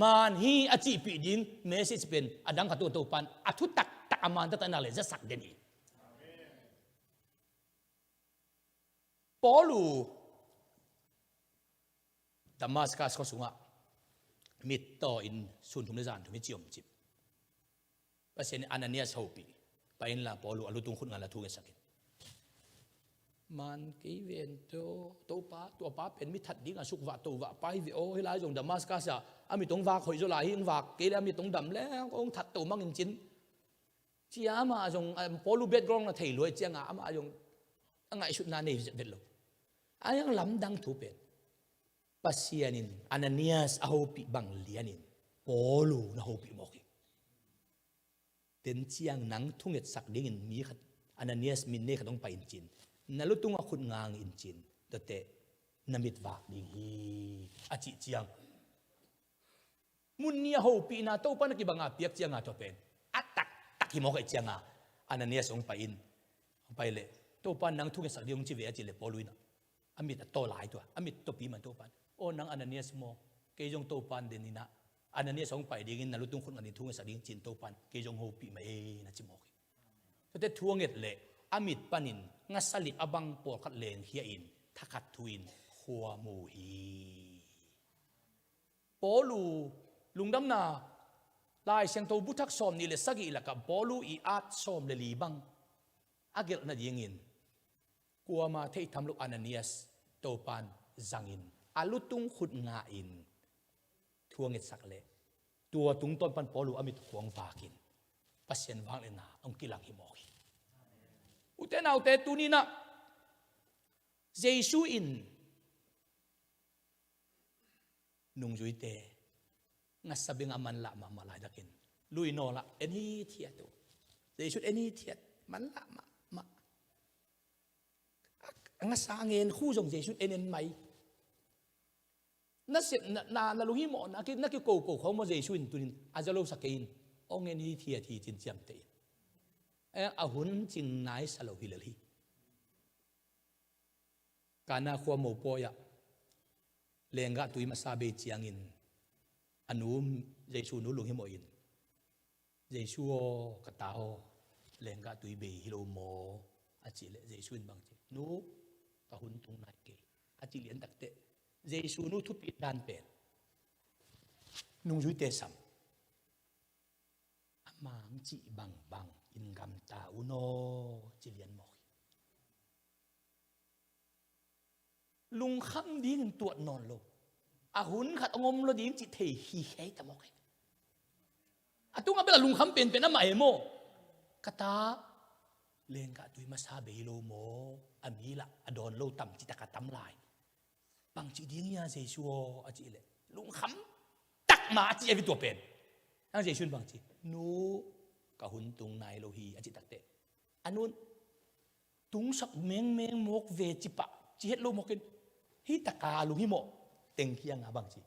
มันฮีอาจีปีดิ้งเมสเซจเป็นอดังขัดตัวปันอัทุตักตักอามันตัดนั่นเลยจะสักเดนีปอลูดามัสกัสก็สูงอ่ะมิดต่ออินสุนทุนจานทุนจิอมจิบปัสยันอานาเนียสฮอปีไปอินลาปอลูอลุตุงขุนงานละทุกสักมันกีเวนตัวป้าเป็นมิถัดดิ้งสุกว่าตัวว่าไปวิโอเฮลายจงดามัสกัสอามิตรงว่าคอยจุลาหิงว่าเกลียมิตรงดำแล้วองถัดตัวมังอินจินที่อามาจงปอลูเบ็ดกรองนะเทลวยเจียงอามาจงอังไงชุดนาเนวิเบ็ดโลอายังลำดังทุเป็นปัสยันินอานาเนียสอาโฮปีบังเลียนินปอลูนะโฮปีโมกิเต็นเชียงนังทุ่งเอ็ดสักดิ้งมีขัดอานาเนียสมินเน่ขัดต้องไปอินจินนั่นลุตุงว่าคุณงางอินจินแต่เตนมิดวากดิ้งฮีอาจิเชียงมุนเนียโฮปีนาโตปันกิบังอาเปียกเชียงอาตัวเป็นอัตตักฮิโมกเชียงอานาเนียสองไปอินไปเลยโตปันนังทุ่งเอ็ดสักดิ้งจีเวอจิเลปอลุยนะอามิดโตหลายตัวอามิดโตปีมันโตปันโอ้นังอานาเนียสโมเกยจงโตปันเดนินะอันนั้นเนี่ยสองไปดิ้งนั่นลุตุงคนอันนี้ทุ่งสักดิ้งจินโตปันเกยจงโฮปีมานะจิโมกแต่ทวงเอ็ดเละอามิดปันินงัสลิดอบังปวดขัดเลงเฮียอินทักขัดทวินขัวมูฮีปอลูลุงดำนาลายเสียงโตบุทักซอมนี่เลยสักอีละกับปอลูอีอาดซอมเลยลีบังอาเกลนัดยิงินกัวมาเททำลูกอานาเนียสโตปันจังอินอาลุตุงขุดงาอิน ทัวงเงสักเล่ตัวตุงต้นปันปอลูอมิตห่วงฝากินปัสเซียนวางเลยนะองกิลังหิมอกิอุเทนเอาเตตุนีนะเยซูอินนุ่งจุยเตงัดสบิงอามันละมาลายดักินลุยโนละเอ็นฮีเทียตัวเยซูเอ็นฮีเทียมันละมางัดสางเงินคู่จงเยซูเอ็นไหมนั่นเสร็จนาลุหิมอนักโกเขามาเยซูอินตุนินอาจจะโลสักกินองเงินฮีเทียที่จินเจียมเตอาหุ่นจิงนายสโลฮิลลีการนาขวาโมปอยะเลงกะตุยมาซาเบจียงอินอนุเยซูนุลุงฮิโมอินเยซูกะตาโอเลงกะตุยเบฮิโลโมอาจิเลเยซูอินบางจีนุกะหุ่นตุงนายเกอาจิเลียนตักเตเยซูนุทุปิดานเป็นนุ่งจุยเตซัมอามางจีบังอินกำตาอุโนจิเลียนมอกลุงคำดีเงินตัว นอนโลอาหุนขัดงมโลดิ้งจิตเทฮีเฮตมอกอาตุ้งเอาไปละลุงคำเป็นน้ำใหม่โมกตาเลงกะตุยมาซาเบโลโมอามีละอดอนโลต่ำจิตกะต่ำลายบางจีดิ้งยาเจชัวอาจิเลลุงคำตักมาจีเอวิตัวเป็นนั่งเจชุนบางจีนูกะหุนตุงนายโลฮีอาจิตักเตอันนู้นตุงสักเมงมกเวจิปะจีเฮตโลมกินฮิตากาลุงฮิโมเต็งเคียงบางจี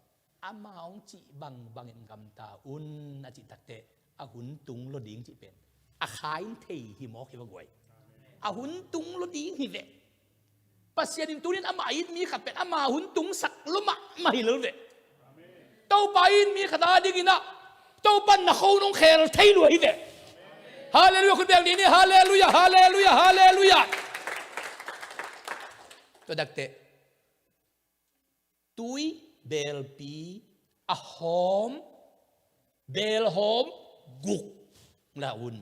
อามาองจีบังเงินกำตาอุนอาจิตักเตอาหุนตุงโลดิ้งจีเป็นอาขายเทฮิโมคิบกวยอาหุนตุงโลดิ้งฮิเวปัสยาดินตุนินอามาอินมีขัดเป็นอามาหุนตุงสักลุมะมาฮิลเวเต้าไปอินมีขัดอาดิกินะเต้าปันนักเขานงเคลเทลุฮิเวฮาเลลูยาคุณเบียงดีนี่ฮาเลลูยาฮาเลลูยาฮาเลลูยาตัวดักเตตุยเบลปีอะหอมเบลหอมกุกลาอุน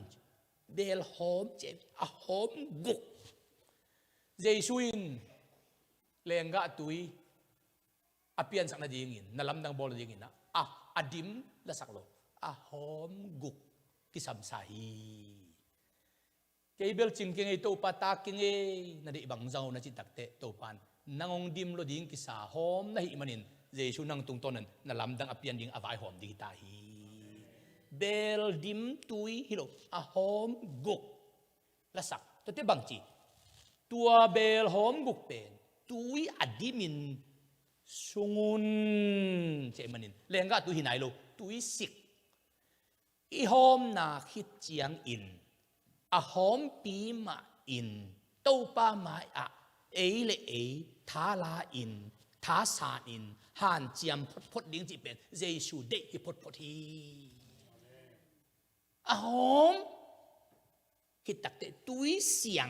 เบลหอมเจ็บอะหอมกุกเจสุอินเลงกะตุยอเปียนสักนาดีงินนาลำดังบอลดีงินนะอดิมละสักโลอะหอมกุกกิสัมสาฮีเกย์เบลจิงเกย์ตัวปาตาเกย์นาดิบังเจ้านาจิตักเตตัวปันนางองดิมโลดิ้งกิสาหอมนาหิมันินเจสุนังตุงต้นนั้นนาลำดังอเปียนยิงอวายหอมดีตาฮีเบลดิมตุยฮิโลอะหอมกุกละสักตัวเตบังจีตัวเบลหอมกุกเป็นตุยอดิมินสุงุนเจมันินเลงกะตุยหินายโลตุยสิกอีหอมนาคิดเจียงอินอะหอมปีมาอินเต้าป้าไม้อะเอเลเอท้าลาอินท้าสาอินห่านเจียมพดดิ้งจีเป็นเจสูเดฮิพดฮีอะหอมคิดตักเตตุยเสียง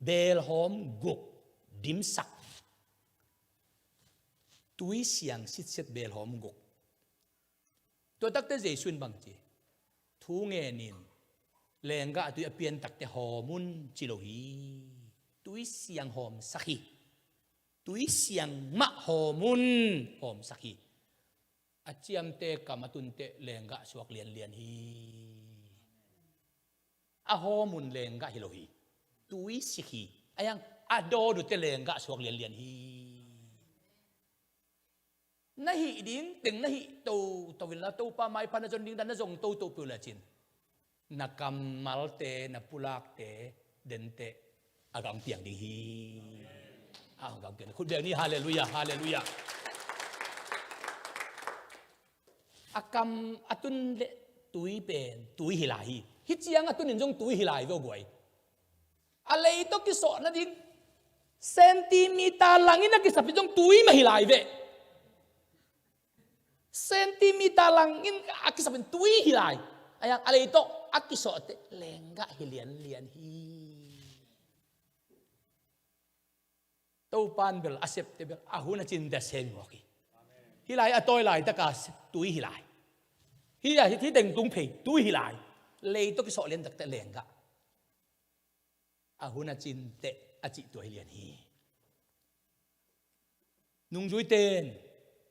เบลหอมกุกดิมสักตุยเสียงสิทธิ์เบลหอมกุกตัวตักเตเจสุนบางจีทูเงนินเลงกะตุยเปลี่ยนตักเตหอมุนจิโลฮีตุยเสียงหอมสักฮีตุยเสียงมะหอมุนหอมสักฮีอาเจียมเตกามาตุนเตเลงกะสวกเลียนฮีอะหอมุนเลงกะฮิโลฮีตุยสิกฮีอายังอะโดดุเตเลงกะสวกเลียนฮีนาฮิดิ้งตึงนาฮิตัววิลาตัวป้าไม้พันจนดิ้งดันน่ะจงตัวปุระจินนักกำมัลเตนักปุลักเตเดนเตอากางเตียงดีฮีอากางเตียงคุณเบียงนี่ฮาเลลูยาฮาเลลูยาอากำอัตุนเลตุยเป็นตุยฮิลาฮีฮิจียงอัตุนินจงตุยฮิลาฮีก็กวยอะไรตัวกิสอนนะดิ้งเซนติมิตาลังอินักกิสับจงตุยมาฮิลาฮีเวเซนติมิตาลังอินอากิสับเป็นตุยฮิลาฮีayang alay ito akisote lengga hilian hi taupan bel acceptable ahuna cinta senwoki hilai atoy lai takas tui hilai hiya hi deng tung phei tui hilai lei to kiso len tak te lengga ahuna cinte aci to hilian hi nung jui ten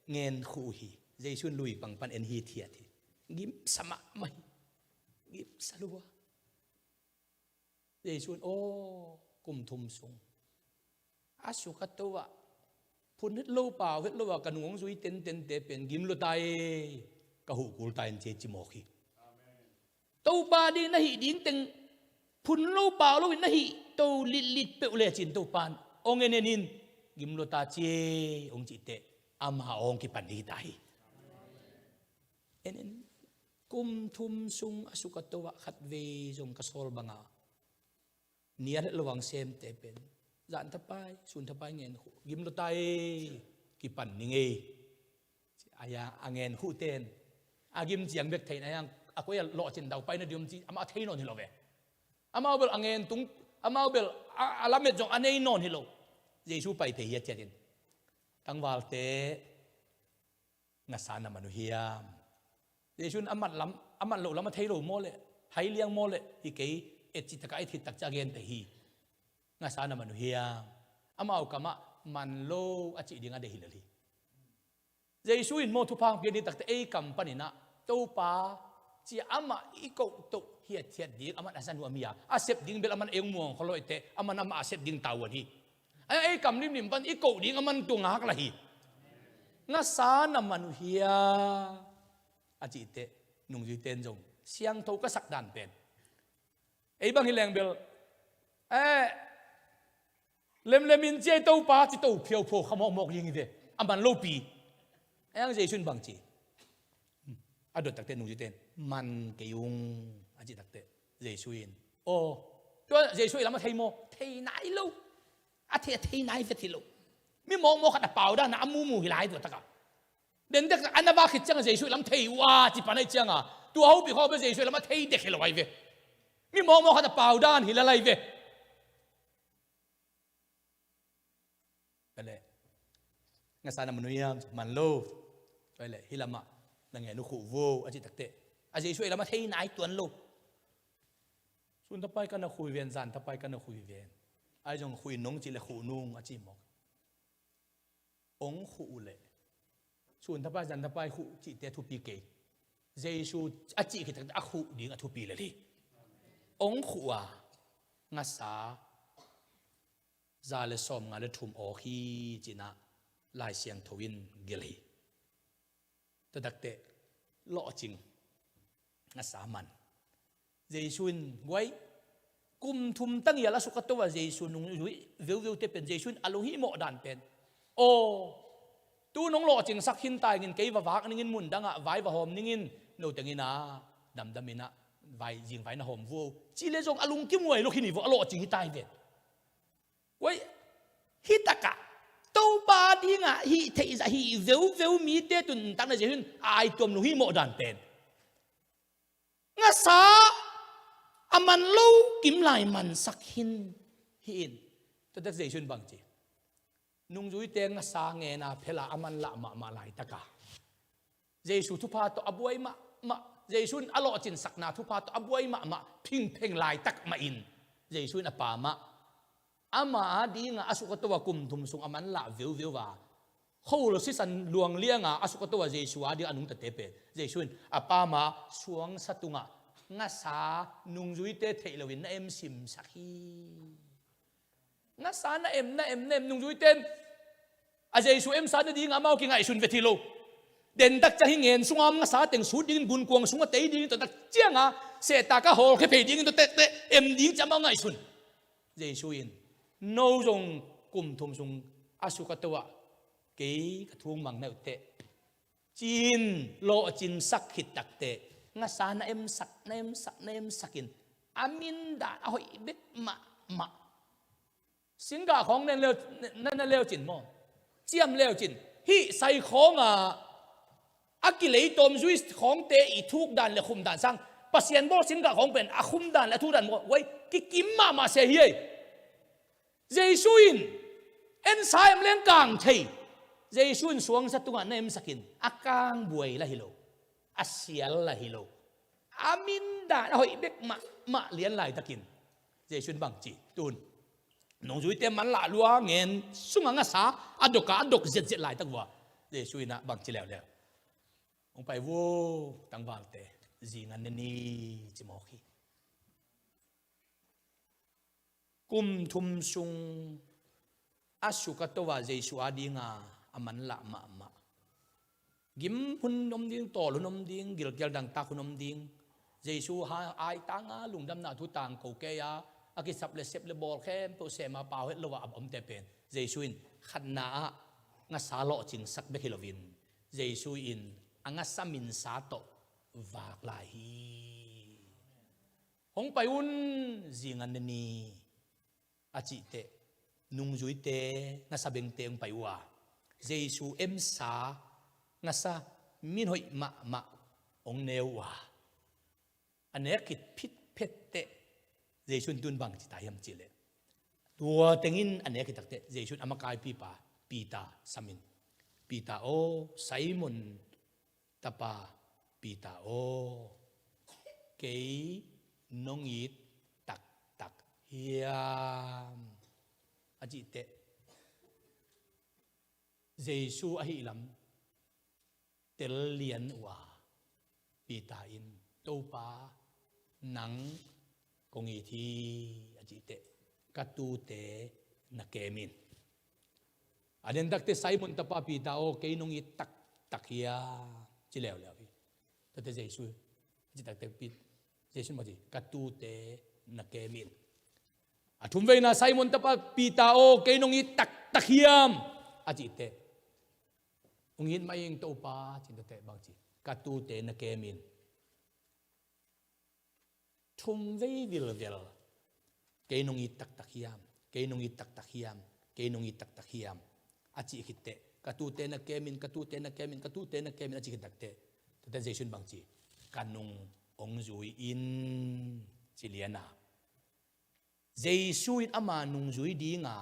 nghen khu hi dây xuân lùi bằng pan en hi thiệt thì gim sama mày gim salua dây xuân ô cùng thum sung asukatowa phun hết lâu bảo hết lâu vào cần uống duy tên tế bên gim lo tai cả hủ cul tai chế chỉ mò khi tàu ba đi na hi điên tên phun lâu bảo lâu na hi tàu lít bẹo lẹ chín tàu pan ông nghe nên gim lo ta chế ông chỉ tệ ama ông ki pan đi tai en kum thum sung asukatowa khat ve jong kasol banga niat lawang sem te pen dạn thapai sun thapai ngen gim lo tai ki pan ni nge aya angen hu ten agim jiang bek thai na yang akoya lo chin dau pai na diom chi ama thai non hi lo ve ama bel angen tung ama bel alamet jong anei non hi lo jesu pai the hi chatin tangwal te ngasana manuhiam jesu amat lo lama thai lo mo le hai liang mo le hi ke et chi takai thi tak cha gen te hi ngasana manuhiam amau kama manlo achi dinga de hilali jesu in mo thu phang pe ni tak te e company na to pa chi ama iko to hiat hiat ding aman asan wa mia asep ding bel aman eng muang kholo ite aman ama asep ding tawan hi ai kam nim pan iko ding aman tu ngak la hi ngasana manuhia achi te nung ji ten jong siang tho ka sak dan pen ei bang hileng bel lem che to pa chi to phiêu pho khamo mok ying ve aman lo pi ang jesun bang chi adot takte nung ji ten man ke yung aji takte jesuin o to jesui lama thei mo thei nai lo a thei nai ve thi lo mi mo khat pau da na amu mu hi lai to taka den dak anaba khit chang jesui lam thei wa chi panai chang a tu ho bi kho be jesui lama thei de khelo ai ve mi mo khat pau dan hi la lai ve bele ngasana manuyam man lo bele hilama là nghe nó khổ vô ở chỉ thực tế à gì suy là mà thấy nãy tuần luôn xuân tháp bay cái nó khui viên dàn tháp bay cái nó khui viên ai trong khui nông chỉ là khổ nung ở chỉ một ông khổ lệ xuân tháp bay dàn tháp bay khổ chỉ để thu pi kê giê xu à chỉ cái thằng à khổ đi à thu pi là đi ông khổ à ngã sa ra le som ngã le thum ở khi chỉ na lại xiang thâu in geli ta đặc tệ lọ chừng ngã xả man Giêsun quay kum thum tăng ya la sukato wa Giêsun nung rui veu te pen Giêsun alohi mo dan pen o tu nong lọ chừng sak hin tai ngin kei wa wak ngin mun danga vai wa hom ningin no tengina damina vai jing vai na hom vu chi le jong alung kim wei lo khini vo lọ chừng hi tai ve quay hitaka tàu ba đi ngã hi thấy ra hi veu mi tê tuần tăng là gì hơn ai tuần hi mộ đàn bền ngã sa aman lâu kiếm lại man sắc hin tôi thấy gì hơn bằng gì nung duy tên ngã sa nghe na phela aman lạ mà lại ta cả Giêsu thu pa to abuai mà Giêsu alo chin sắc na thu pa to abuai mà phing lại tak mà in Giêsu na pa mà ama di nga asukato wa kum thum sung aman la veu wa kholo si san luang lianga asukato wa Jesu adi anung ta tepe Jesuin apa ma suang satunga nga sa nung zui te theilowin na em sim sakhi nga sa na em nung zui ten a Jesu em sa na di nga mau ki nga isun vetilo den dak cha hingen sungam nga sa teng su ding gun kuang sunga te ding to dak chianga se ta ka hol khe pe ding to te em ding cha mau nga isun Jesuin nô dùng cùng thùng dùng asukatoa cái thuông mang nêu tệ chin lộ chin sắc hít đặc tệ nga sa na em sakin amin đã hỏi biết mà sinh cả khong nên leo chin mo chiam leo chin hi sai khong à akilei tom zui khong te i thuk dan le khum dan sang pasien bo sinh cả khong pen a khum dan le thu dan mo wei ki kim ma se hi Giêsuin en sai em lên càng thầy Giêsuin xuống sát tung anh em sakin akang buai la hilo asial la hilo amin đã hỏi biết mà liên lại takin Giêsuin bằng chỉ tun nong duy tem man la lua ngen sung anga sa adok zet lại tak wa เดช่วยนะบางทีแล้วองไปวูตั้งบางเตจีงันนี่จิมอคีกุมทุมซุงอาสุกัตวาเจสุอาดิงาอามันละมากิมหุนนมดิงโตลุนนมดิงกิลเกลดังตาคุนนมดิงเจสุหาไอตางาลุงดำนาทุตังโกเกียอากิสับเลเซบเลบอลเข้มโปเซมาเปาเฮลวะอับอมเตเป็นเจสุอินขันนางาสาโลจิงสักเบคิลวินเจสุอินอังาสามินสาโตวากลาฮีหงไปอุนจีงันนี่อาจิเตนุ่งจุยเตงาสาเบงเตงไปว่าเจสุเอ็มสางาสามินหอยมาองเนวว่าอันนี้คิดพิษเพชเตเจสุนตุนบังจิตายมจิเลตัวเต็งินอันนี้คิดตักเตเจสุนอามากายปีตาสามินปีตาโอไซมอนตาปาปีตาโอเกยนงยิดตักเฮียมอาจิเตเจสุอหิลัมเตลเลียนว่าปีตาอินโตปาหนังกงอีทีอาจิเตกัตูเตนักเกมินอันนี้ตักเตไซมอนตาปาปีตาโอเกยนงยิดตักเฮียจิเลวพี่แต่เจสุจิตักเตปิดเจสุมาจิกัตูเตนักเกมินอาทุ่มเวน่าไซมอนตาปาปีตาโอเกยนงยิดตักเฮียมอาจิเตองยินมาเองโตปาจินเตบางจีกัตูเตนักเกมินทุ่มเววิลเวลเกยนงยิดตักเฮียมเกยนงยิดตักเฮียมเกยนงยิดตักเฮียมอาจิคิดเตกัตูเตนักเกมินกัตูเตนักเกมินกัตูเตนักเกมินอาจิคิดตักเตแต่เจสุนบางจีกันนงองจุยอินจิเลียนาเจสุอินอามานุงจุยดีงา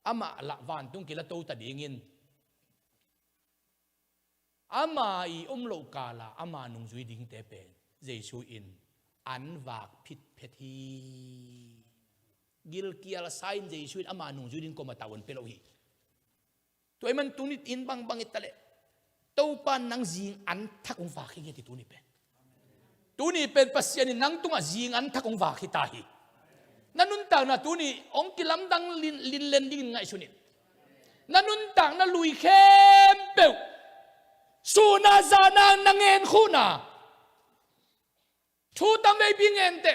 อามาละวันตุงกิละโตตัดดิงินอามาอีโลกาลาอามานุงจุยดิงเตเป็นเจสุอินอันวากพิษเพทีกิลเกียลไซน์เจสุอินอามานุงจุยดิงก็มาตาวันเปโลฮีตัวมันตุนิดอินบางอิตาเลโตปานนังจิงอันทักองฝากให้ติตุนิเป็นปัสยานินังตุงaจิงอันทักองฝากให้ตาฮีนั่นนุนต่างนะตุนีองกิลัมดังลินเลนดิ้งไงชุนินั่นนุนต่างนะลุยเข้มเปวสูนาจานานังเงินคูนาทูตัมเวบิเงินเต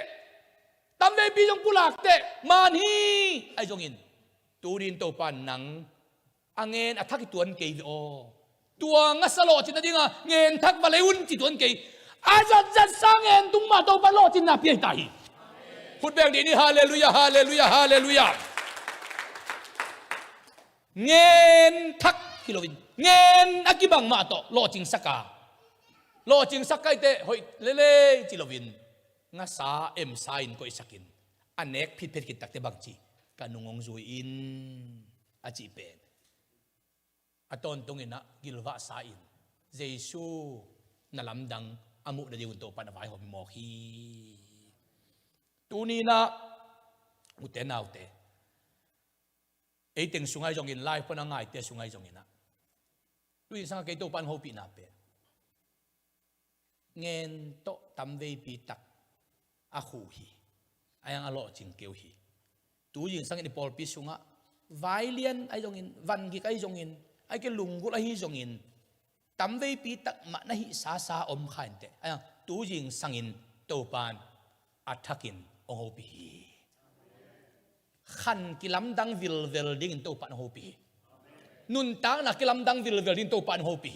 ตัมเวบิจงกุลักเตมานีไอจงอินตูดินโตปานนังอังเงินอัทักตัวอันเกยโอตัวงัสโลจินดิ้งเงินทักบาเลอุนจิตัวอันเกยอาจัดสร้างเงินตุงมาโตปานโลจินนาเปียตาฮีพูดแบบนี้ฮาเลลูยาฮาเลลูยาฮาเลลูยาเงินทักฮิโลวินเงินอากิบังมาโตโลจิงสักกาเตหอยเล่จิโลวินงาสาเอ็มไซน์ก็อิสักินอันเนกพิดกินตักเตบังจีกันนุงองจุยอินอาจิเป็นอัตอนตรงนี้นะกิลวะสาอินเจสูนัลำดังอามุดเดียวโตปันวายหอมมอฮีตูนี้นะอุเตนเอาเตไอติงสุงไอจงอินไลฟ์พนังไงเตสุงไอจงอินนะตุยสังเกตตัวปันโฮปีนาเปเงินโตตัมเวปีตักอาคูฮีไอยังอโลจิงเกียวฮีตุยสังเกตปอลปีสุงะไวเลียนไอจงอินวันกิกไอจงอินไอเกลุงกุลไอจงอินตัมเวปีตักมานะฮิซาอมขันเตไอยังตุยสังอินโตปันอัฐกินองโฮปีขันกิลัมดังวิลเวลดิ้งโตปันโฮปีนุนตางนักกิลัมดังวิลเวลดิ้งโตปันโฮปี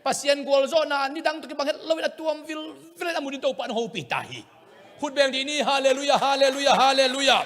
ปัสยันกวลโซนานี่ดังตุกิบังเฮลวิลตัววิลเวลอามุดินโตปันโฮปีตาฮีพูดแบบนี้ฮาเลลูยาฮาเลลูยาฮาเลลูยา